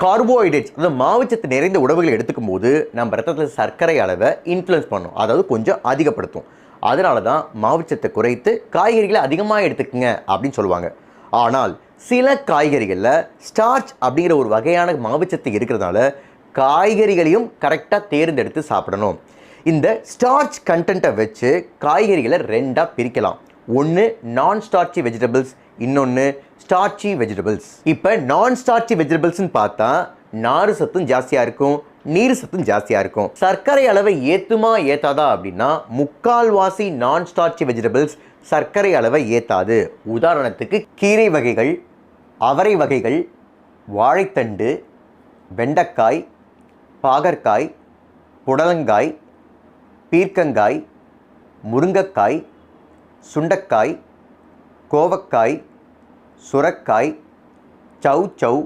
Carbohydrates அதாவது மாவுச்சத்து நிறைந்த உணவுகள் எடுத்துக்கும் போது நம்ம ரத்தத்தில் சர்க்கரை அளவை இன்ஃப்ளூயன்ஸ் பண்ணும், அதாவது கொஞ்சம் அதிகப்படுத்தும். அதனால தான் மாவுச்சத்தை குறைத்து காய்கறிகளை அதிகமாக எடுத்துக்கங்க அப்படின்னு சொல்லுவாங்க. ஆனால் சில காய்கறிகளில் ஸ்டார்ச் அப்படிங்கிற ஒரு வகையான மாவுச்சத்து இருக்கிறதுனால காய்கறிகளையும் கரெக்டாக தேர்ந்தெடுத்து சாப்பிடணும். இந்த ஸ்டார்ச் கண்டென்ட்டை வச்சு காய்கறிகளை ரெண்டாக பிரிக்கலாம். ஒன்று நான் ஸ்டார்ச்சி வெஜிடபிள்ஸ், இன்னொன்று ஸ்டார்ச்சி வெஜிடபிள்ஸ். இப்போ நான் ஸ்டார்ச்சி வெஜிடபிள்ஸ்னு பார்த்தா நார் சத்தும் ஜாஸ்தியாக இருக்கும், நீர் சத்தும் ஜாஸ்தியாக இருக்கும். சர்க்கரை அளவை ஏற்றுமா ஏற்றாதா அப்படின்னா முக்கால்வாசி நான் ஸ்டார்ச்சி வெஜிடபிள்ஸ் சர்க்கரை அளவை ஏற்றாது. உதாரணத்துக்கு கீரை வகைகள், அவரை வகைகள், வாழைத்தண்டு, வெண்டைக்காய், பாகற்காய், புடலங்காய், பீர்க்கங்காய், முருங்கைக்காய், சுண்டைக்காய், கோவக்காய், சுரக்காய், சௌ சௌ,